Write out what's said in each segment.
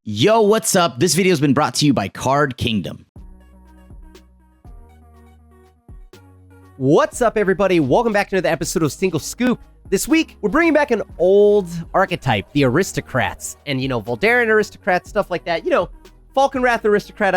Yo, what's up? This video has been brought to you by Card Kingdom. What's up, everybody? Welcome back to another episode of Single Scoop. This week, we're bringing back an old archetype, the Aristocrats. And, Voldaren Aristocrats, stuff like that. Falconwrath Aristocrat,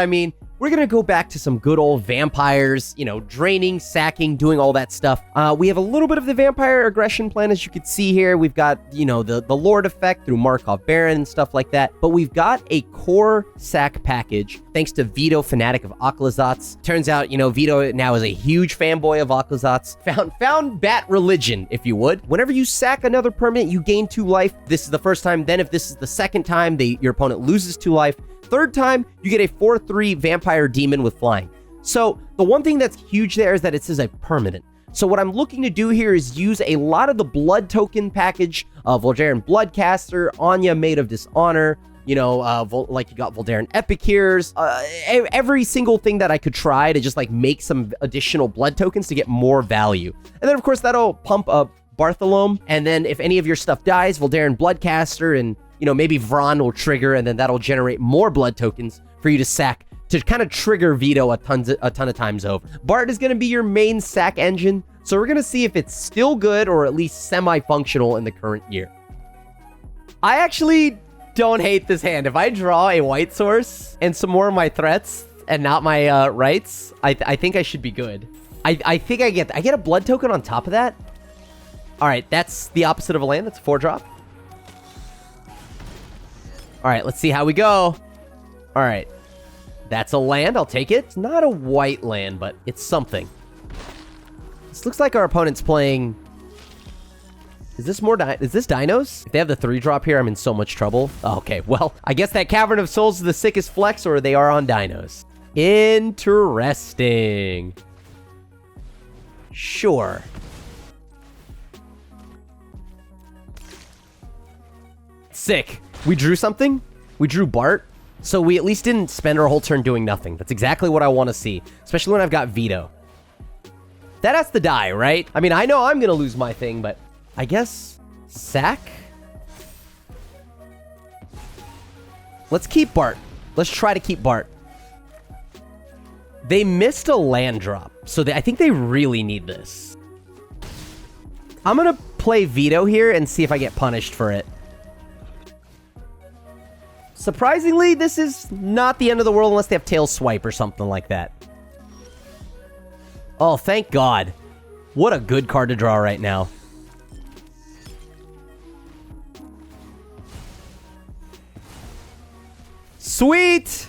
We're going to go back to some good old vampires, draining, sacking, doing all that stuff. We have a little bit of the vampire aggression plan, as you can see here. We've got, the Lord effect through Markov Baron and stuff like that. But we've got a core sack package, thanks to Vito, Fanatic of Aclazotz. Turns out, Vito now is a huge fanboy of Aclazotz. Found bat religion, if you would. Whenever you sack another permanent, you gain 2 life. This is the first time. Then if this is the second time, your opponent loses 2 life. Third time, you get a 4/3 vampire demon with flying. So the one thing that's huge there is that it says a permanent. So what I'm looking to do here is use a lot of the blood token package, Voldaren Bloodcaster, Anya, Maid of Dishonor, like you got Voldaren Epicures, every single thing that I could try to just make some additional blood tokens to get more value. And then of course that'll pump up Bartholome, and then if any of your stuff dies, Voldaren Bloodcaster and maybe Vron will trigger, and then that'll generate more blood tokens for you to sack to kind of trigger Vito a ton of times over. Bart is going to be your main sack engine, so we're going to see if it's still good or at least semi-functional in the current year. I actually don't hate this hand. If I draw a white source and some more of my threats and not my rights, I think I should be good. I think I get a blood token on top of that. All right, that's the opposite of a land. That's a 4-drop. All right, let's see how we go. All right. That's a land. I'll take it. It's not a white land, but it's something. This looks like our opponent's playing... Is this dinos? If they have the 3-drop here, I'm in so much trouble. Okay, well, I guess that Cavern of Souls is the sickest flex, or they are on dinos. Interesting. Sure. Sick. We drew something. We drew Bart. So we at least didn't spend our whole turn doing nothing. That's exactly what I want to see. Especially when I've got Vito. That has to die, right? I know I'm going to lose my thing, but I guess sack? Let's keep Bart. Let's try to keep Bart. They missed a land drop. So I think they really need this. I'm going to play Vito here and see if I get punished for it. Surprisingly, this is not the end of the world unless they have tail swipe or something like that. Oh, thank God. What a good card to draw right now. Sweet!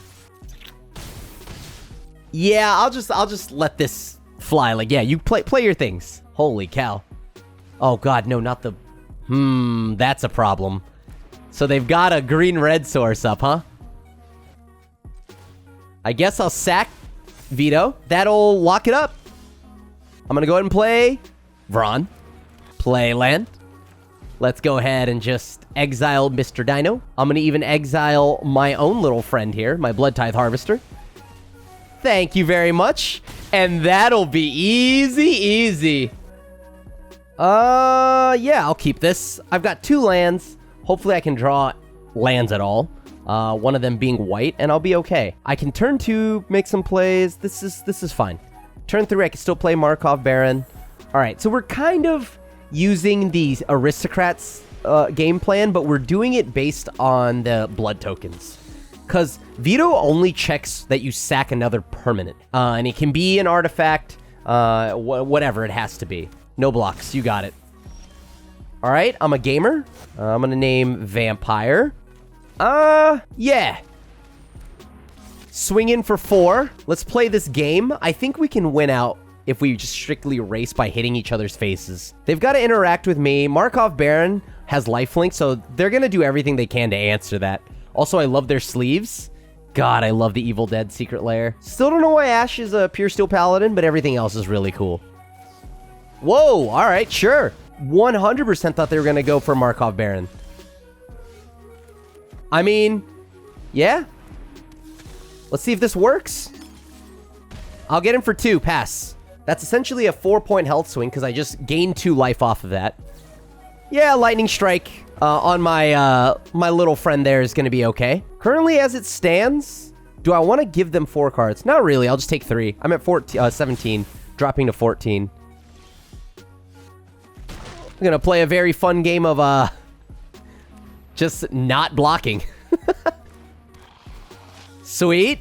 Yeah, I'll just let this fly. You play your things. Holy cow. Oh God, no, not the... that's a problem. So they've got a green-red source up, huh? I guess I'll sack Vito. That'll lock it up. I'm going to go ahead and play Vron. Play land. Let's go ahead and just exile Mr. Dino. I'm going to even exile my own little friend here, my Blood Tithe Harvester. Thank you very much. And that'll be easy. Yeah, I'll keep this. I've got 2 lands. Hopefully I can draw lands at all. One of them being white, and I'll be okay. I can turn 2, make some plays. This is fine. Turn 3, I can still play Markov Baron. All right, so we're kind of using the Aristocrats game plan, but we're doing it based on the blood tokens. Because Vito only checks that you sack another permanent. And it can be an artifact, whatever it has to be. No blocks, you got it. All right, I'm a gamer. I'm going to name Vampire. Yeah. Swing in for 4. Let's play this game. I think we can win out if we just strictly race by hitting each other's faces. They've got to interact with me. Markov Baron has lifelink, so they're going to do everything they can to answer that. Also, I love their sleeves. God, I love the Evil Dead Secret Lair. Still don't know why Ash is a Pure Steel Paladin, but everything else is really cool. Whoa, all right, sure. 100% thought they were going to go for Markov Baron. Yeah. Let's see if this works. I'll get him for 2. Pass. That's essentially a 4-point health swing because I just gained 2 life off of that. Yeah, lightning strike on my my little friend there is going to be okay. Currently, as it stands, do I want to give them 4 cards? Not really. I'll just take 3. I'm at 17, dropping to 14. I'm going to play a very fun game of just not blocking. Sweet.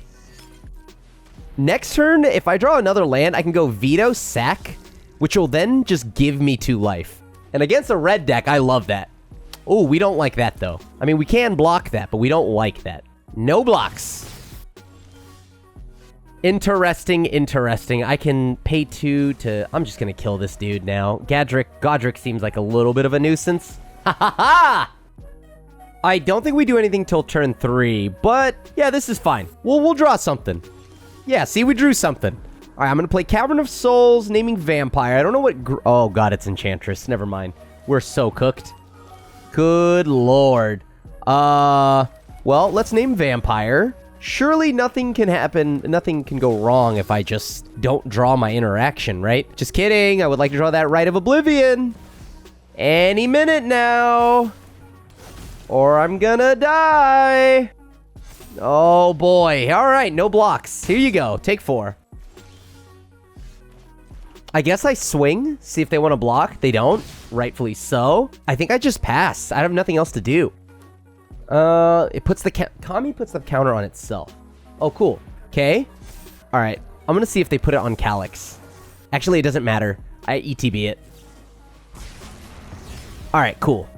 Next turn, if I draw another land, I can go Vito, sack, which will then just give me 2 life. And against a red deck, I love that. Oh, we don't like that, though. I mean, we can block that, but we don't like that. No blocks. Interesting, interesting. I can pay 2 to... I'm just going to kill this dude now. Godric seems like a little bit of a nuisance. Ha ha ha! I don't think we do anything till turn 3, but yeah, this is fine. We'll draw something. Yeah, see, we drew something. All right, I'm going to play Cavern of Souls, naming Vampire. I don't know what... Oh, God, it's Enchantress. Never mind. We're so cooked. Good lord. Well, let's name Vampire. Surely nothing can happen, nothing can go wrong if I just don't draw my interaction, right? Just kidding, I would like to draw that Rite of Oblivion. Any minute now. Or I'm gonna die. Oh boy, alright, no blocks. Here you go, take 4. I guess I swing, see if they want to block. They don't, rightfully so. I think I just pass, I have nothing else to do. It puts the Kami puts the counter on itself. Oh, cool. Okay. All right. I'm going to see if they put it on Calyx. Actually, it doesn't matter. I ETB it. All right, cool.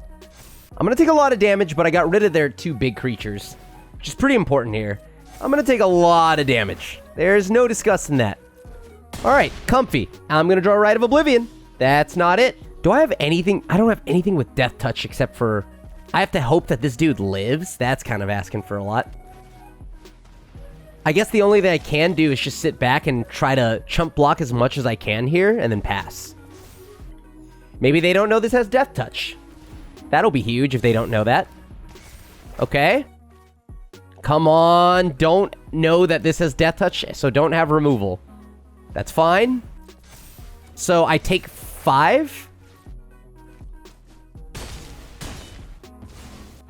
I'm going to take a lot of damage, but I got rid of their 2 big creatures, which is pretty important here. I'm going to take a lot of damage. There's no discussing that. All right, comfy. I'm going to draw a Rite of Oblivion. That's not it. Do I have anything? I don't have anything with Death Touch except for... I have to hope that this dude lives. That's kind of asking for a lot. I guess the only thing I can do is just sit back and try to chump block as much as I can here and then pass. Maybe they don't know this has Death Touch. That'll be huge if they don't know that. Okay. Come on. Don't know that this has Death Touch, so don't have removal. That's fine. So I take 5.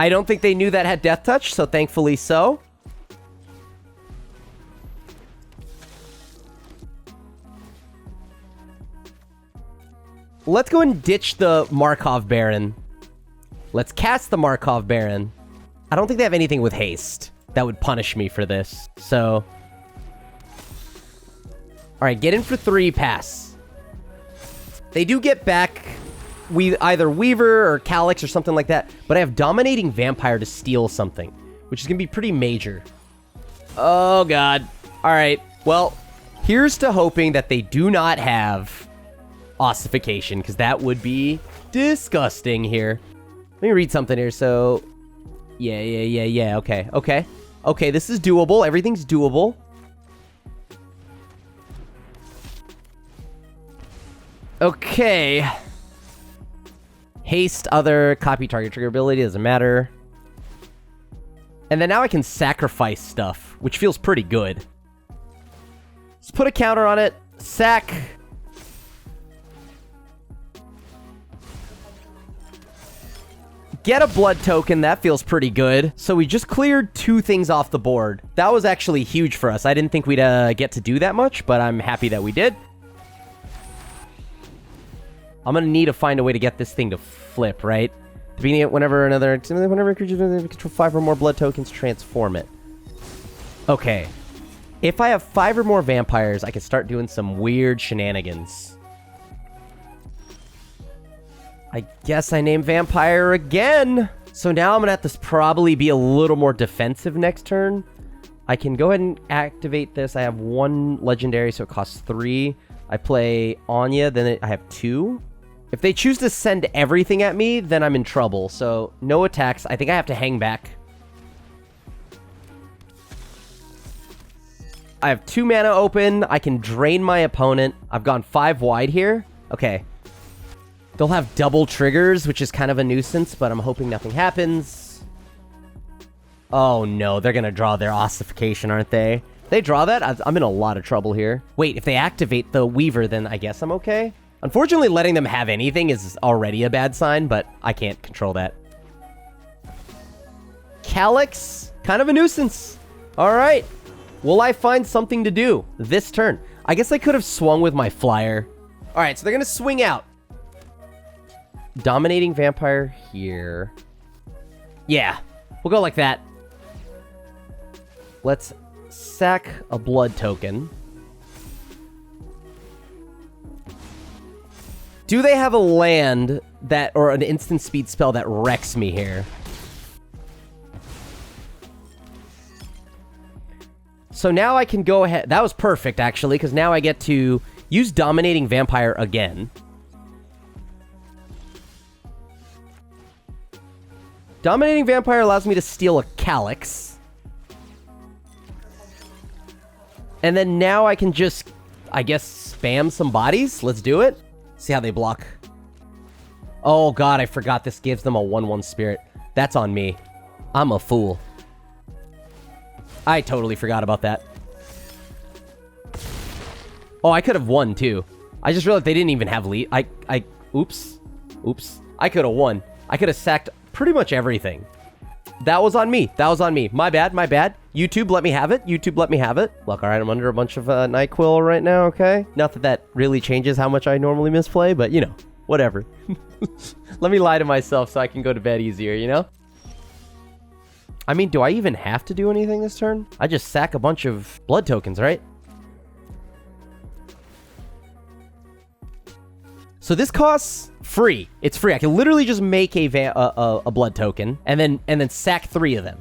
I don't think they knew that had Death Touch, so thankfully so. Let's go and ditch the Markov Baron. Let's cast the Markov Baron. I don't think they have anything with haste that would punish me for this, so... Alright, get in for 3, pass. They do get back... either Weaver or Calyx or something like that, but I have Dominating Vampire to steal something, which is going to be pretty major. Oh, God. All right. Well, here's to hoping that they do not have Ossification, because that would be disgusting here. Let me read something here. So, yeah. Okay, this is doable. Everything's doable. Okay. Haste, other, copy target trigger ability, doesn't matter. And then now I can sacrifice stuff, which feels pretty good. Let's put a counter on it. Sack. Get a blood token, that feels pretty good. So we just cleared 2 things off the board. That was actually huge for us. I didn't think we'd get to do that much, but I'm happy that we did. I'm gonna need to find a way to get this thing to flip, right? Whenever a creature control 5 or more blood tokens, transform it. Okay. If I have 5 or more vampires, I can start doing some weird shenanigans. I guess I name Vampire again. So now I'm gonna have to probably be a little more defensive next turn. I can go ahead and activate this. I have 1 legendary, so it costs 3. I play Anya, then I have 2. If they choose to send everything at me, then I'm in trouble. So, no attacks. I think I have to hang back. I have 2 mana open. I can drain my opponent. I've gone 5 wide here. Okay. They'll have double triggers, which is kind of a nuisance, but I'm hoping nothing happens. Oh no, they're gonna draw their Ossification, aren't they? If they draw that, I'm in a lot of trouble here. Wait, if they activate the Weaver, then I guess I'm okay? Unfortunately, letting them have anything is already a bad sign, but I can't control that. Calyx Kind of a nuisance. All right. Will I find something to do this turn? I guess I could have swung with my flyer. All right, so they're going to swing out. Dominating Vampire here. Yeah, we'll go like that. Let's sack a blood token. Do they have a land that, or an instant speed spell that wrecks me here? So now I can go ahead. That was perfect, actually, because now I get to use Dominating Vampire again. Dominating Vampire allows me to steal a Calyx. And then now I can just, I guess, spam some bodies. Let's do it. See how they block. Oh, God, I forgot this gives them a 1/1 spirit. That's on me. I'm a fool. I totally forgot about that. Oh, I could have won, too. I just realized they didn't even have lead. Oops. I could have won. I could have sacked pretty much everything. That was on me. My bad. YouTube, let me have it. Look, all right, I'm under a bunch of NyQuil right now, okay? Not that that really changes how much I normally misplay, but, you know, whatever. Let me lie to myself so I can go to bed easier, you know? I mean, do I even have to do anything this turn? I just sack a bunch of blood tokens, right? So this costs free. It's free. I can literally just make a blood token and then sack 3 of them.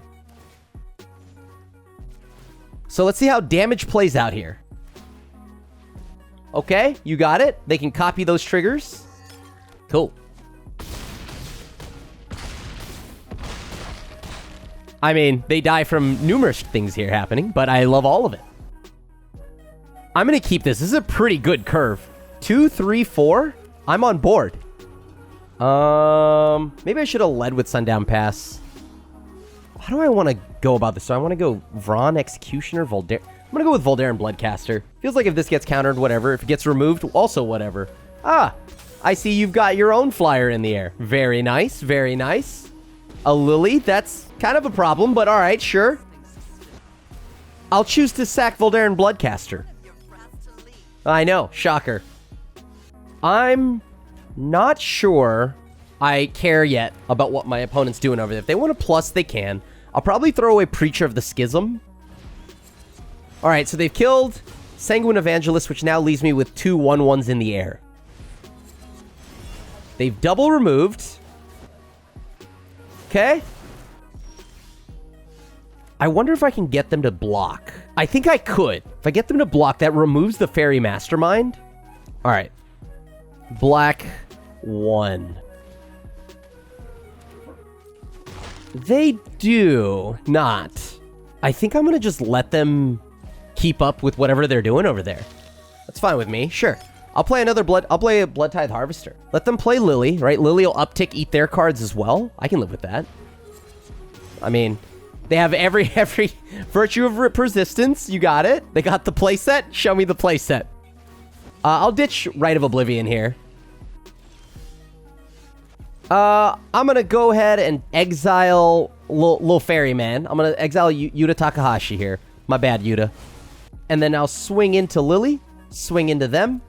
So let's see how damage plays out here. Okay, you got it. They can copy those triggers. Cool. I mean, they die from numerous things here happening, but I love all of it. I'm going to keep this. This is a pretty good curve. 2, 3, 4. I'm on board. Maybe I should have led with Sundown Pass. How do I want to go about this? So I want to go Vron, Executioner, Voldaire. I'm going to go with Voldaire and Bloodcaster. Feels like if this gets countered, whatever. If it gets removed, also whatever. Ah, I see you've got your own flyer in the air. Very nice, very nice. A Lily, that's kind of a problem, but all right, sure. I'll choose to sack Voldaire and Bloodcaster. I know, shocker. I'm not sure I care yet about what my opponent's doing over there. If they want a plus, they can. I'll probably throw away Preacher of the Schism. All right, so they've killed Sanguine Evangelist, which now leaves me with 2 1/1s in the air. They've double removed. Okay. I wonder if I can get them to block. I think I could. If I get them to block, that removes the Fairy Mastermind. All right. Black 1. They do not. I think I'm going to just let them keep up with whatever they're doing over there. That's fine with me. Sure. I'll play a Blood Tithe Harvester. Let them play Lily, right? Lily will uptick, eat their cards as well. I can live with that. I mean, they have every Virtue of Persistence. You got it. They got the playset. Show me the playset. I'll ditch Rite of Oblivion here. I'm going to go ahead and exile Lil Ferryman. I'm going to exile Yuta Takahashi here. My bad, Yuta. And then I'll swing into Lily. Swing into them.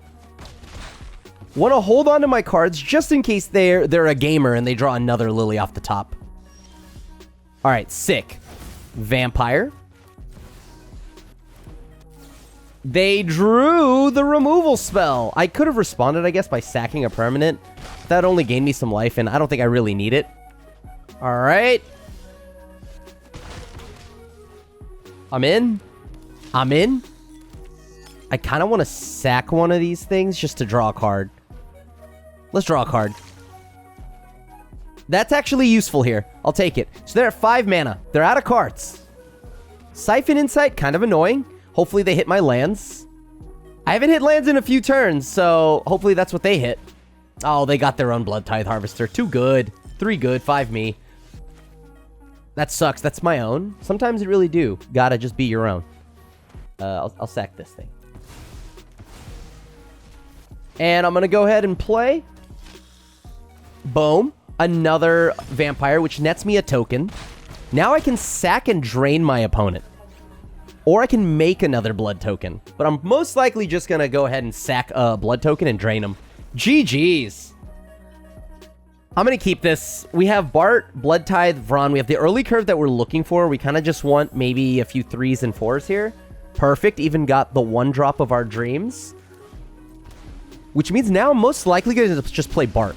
Want to hold on to my cards just in case they're a gamer and they draw another Lily off the top. All right, sick. Vampire. They drew the removal spell. I could have responded, I guess, by sacking a permanent. That only gained me some life, and I don't think I really need it. All right. I'm in. I kind of want to sack one of these things just to draw a card. Let's draw a card. That's actually useful here. I'll take it. So they're at 5 mana. They're out of cards. Siphon Insight, kind of annoying. Hopefully they hit my lands. I haven't hit lands in a few turns, so hopefully that's what they hit. Oh, they got their own Blood Tithe Harvester. 2 good. 3 good. 5 me. That sucks. That's my own. Sometimes it really do. Gotta just be your own. I'll sack this thing. And I'm gonna go ahead and play. Boom. Another Vampire, which nets me a token. Now I can sack and drain my opponent. Or I can make another blood token. But I'm most likely just going to go ahead and sack a blood token and drain them. GG's. I'm going to keep this. We have Bart, Blood Tithe, Vron. We have the early curve that we're looking for. We kind of just want maybe a few 3s and 4s here. Perfect. Even got the 1-drop of our dreams. Which means now I'm most likely going to just play Bart.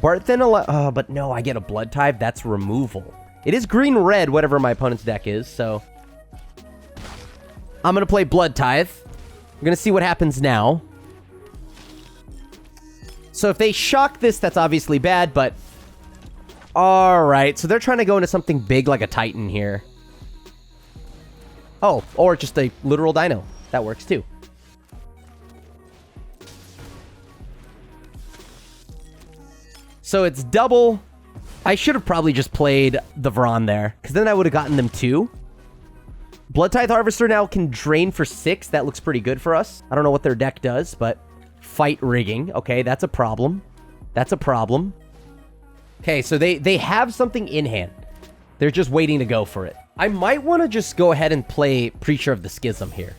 Bart then, but no, I get a Blood Tithe. That's removal. It is green-red, whatever my opponent's deck is, so I'm going to play Blood Tithe. We're going to see what happens now. So if they shock this, that's obviously bad, but all right. So they're trying to go into something big like a Titan here. Oh, or just a literal dino. That works too. So it's double. I should have probably just played the Vron there, because then I would have gotten them 2. Blood Tithe Harvester now can drain for 6. That looks pretty good for us. I don't know what their deck does, but fight rigging. Okay, that's a problem. That's a problem. Okay, so they have something in hand. They're just waiting to go for it. I might want to just go ahead and play Preacher of the Schism here.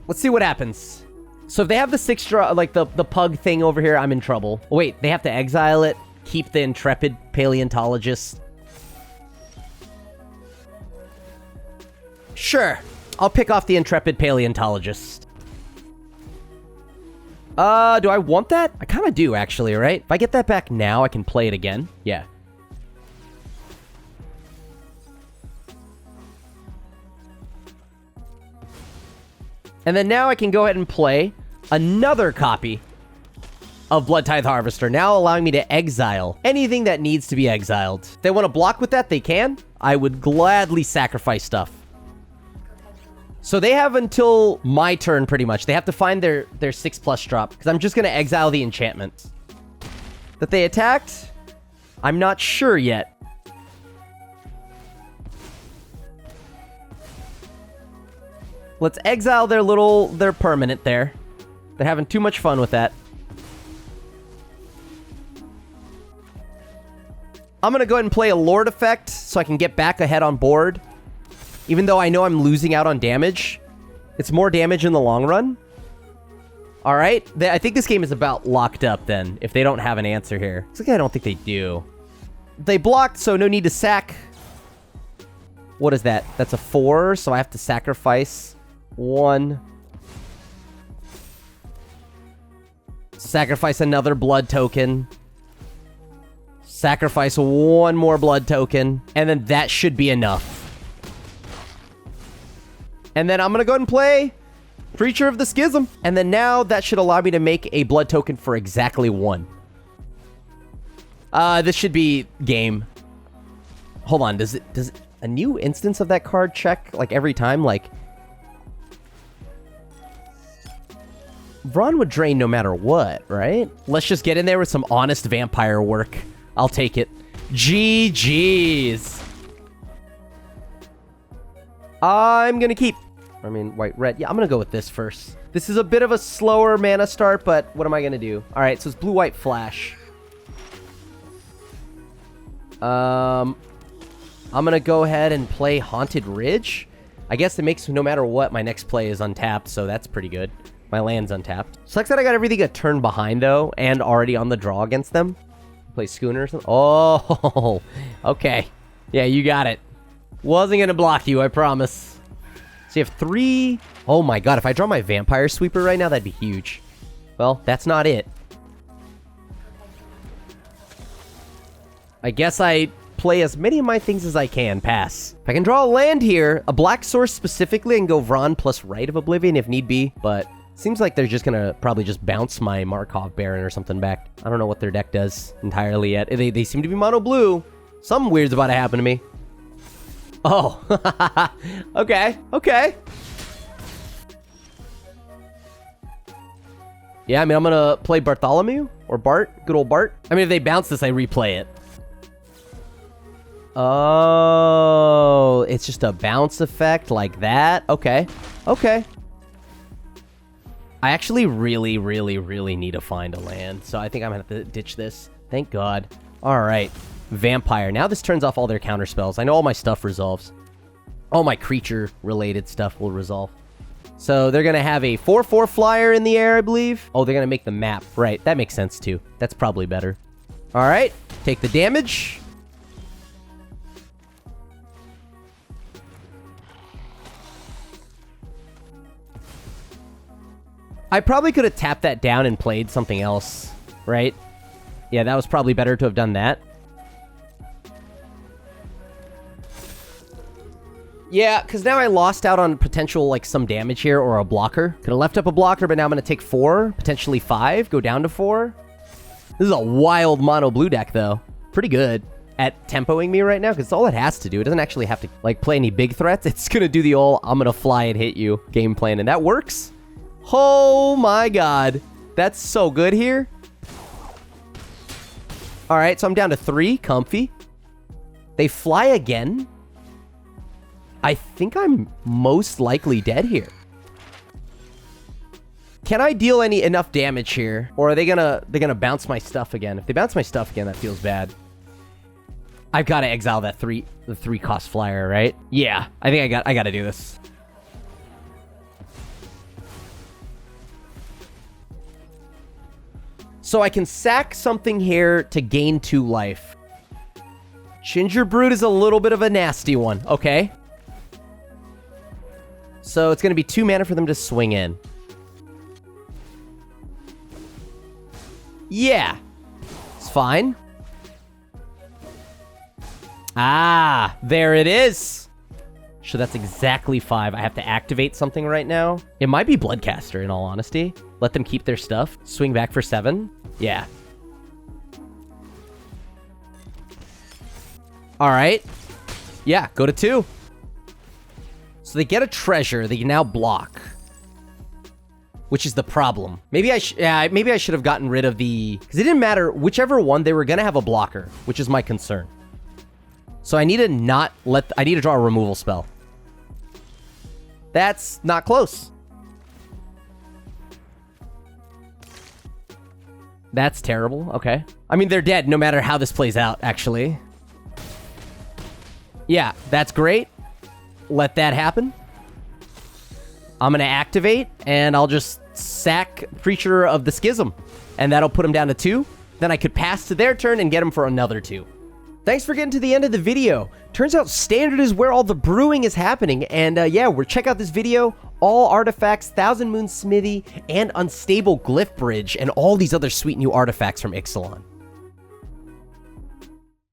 Let's see what happens. So if they have the 6-draw, like the pug thing over here, I'm in trouble. Oh, wait, they have to exile it, keep the Intrepid Paleontologist. Sure, I'll pick off the Intrepid Paleontologist. Do I want that? I kind of do, actually, right? If I get that back now, I can play it again. Yeah. And then now I can go ahead and play another copy of Blood Tithe Harvester, now allowing me to exile anything that needs to be exiled. If they want to block with that, they can. I would gladly sacrifice stuff. So they have until my turn, pretty much. They have to find their 6+ drop, because I'm just going to exile the enchantments. That they attacked? I'm not sure yet. Let's exile their permanent there. They're having too much fun with that. I'm going to go ahead and play a Lord effect so I can get back ahead on board. Even though I know I'm losing out on damage. It's more damage in the long run. All right. I think this game is about locked up then, if they don't have an answer here. It's like I don't think they do. They blocked, so no need to sack. What is that? That's a 4, so I have to sacrifice 1. Sacrifice another blood token. Sacrifice 1 more blood token. And then that should be enough. And then I'm going to go ahead and play Preacher of the Schism. And then now that should allow me to make a blood token for exactly 1. This should be game. Hold on. Does a new instance of that card check like every time? Like, Vron would drain no matter what, right? Let's just get in there with some honest vampire work. I'll take it. GG's. I'm going to keep. I mean, white, red. Yeah, I'm going to go with this first. This is a bit of a slower mana start, but what am I going to do? All right, so it's blue, white, flash. I'm going to go ahead and play Haunted Ridge. I guess it makes no matter what, my next play is untapped, so that's pretty good. My land's untapped. Sucks that I got everything a turn behind, though, and already on the draw against them. Play Schooner or something. Oh, okay. Yeah, you got it. Wasn't going to block you, I promise. So you have 3. Oh my god, if I draw my Vampire Sweeper right now, that'd be huge. Well, that's not it. I guess I play as many of my things as I can. Pass. If I can draw a land here, a black source specifically, and go Vron plus Rite of Oblivion if need be, but seems like they're just gonna probably just bounce my Markov Baron or something back. I don't know what their deck does entirely yet. They seem to be mono blue. Something weird's about to happen to me. Oh, okay, okay. Yeah, I mean, I'm gonna play Bartholomew or Bart, good old Bart. I mean, if they bounce this, I replay it. Oh, it's just a bounce effect like that. Okay, okay. I actually really need to find a land, so I think I'm gonna have to ditch this. Thank God. All right, Vampire. Now this turns off all their counter spells. I know all my stuff resolves. All my creature-related stuff will resolve. So they're gonna have a 4/4 flyer in the air, I believe. Oh, they're gonna make the map. Right, that makes sense too. That's probably better. All right, take the damage. I probably could have tapped that down and played something else, right? Yeah, that was probably better to have done that. Yeah, because now I lost out on potential, like, some damage here or a blocker. Could have left up a blocker, but now I'm going to take 4, potentially 5, go down to 4. This is a wild mono blue deck, though. Pretty good at tempoing me right now, because it's all it has to do. It doesn't actually have to, like, play any big threats. It's going to do the old, I'm going to fly and hit you game plan, and that works. Oh my God. That's so good here. All right, so I'm down to 3. Comfy. They fly again. I think I'm most likely dead here. Can I deal enough damage here? Or are they gonna bounce my stuff again? If they bounce my stuff again, that feels bad. I've got to exile that the 3 cost flyer, right? Yeah, I think I got to do this. So I can sack something here to gain 2 life. Ginger Brood is a little bit of a nasty one. Okay. So it's going to be 2 mana for them to swing in. Yeah. It's fine. Ah, there it is. So that's exactly 5. I have to activate something right now. It might be Bloodcaster, in all honesty. Let them keep their stuff. Swing back for 7. Yeah. All right. Yeah, go to 2. So they get a treasure. They can now block. Which is the problem. Maybe I should have gotten rid of the... Because it didn't matter. Whichever one, they were going to have a blocker. Which is my concern. So I need to not let... I need to draw a removal spell. That's not close. That's terrible. Okay. I mean, they're dead no matter how this plays out, actually. Yeah, that's great. Let that happen. I'm going to activate, and I'll just sack Preacher of the Schism. And that'll put him down to 2. Then I could pass to their turn and get him for another 2. Thanks for getting to the end of the video. Turns out Standard is where all the brewing is happening. And yeah, check out this video. All artifacts, Thousand Moon Smithy, and Unstable Glyph Bridge, and all these other sweet new artifacts from Ixalan.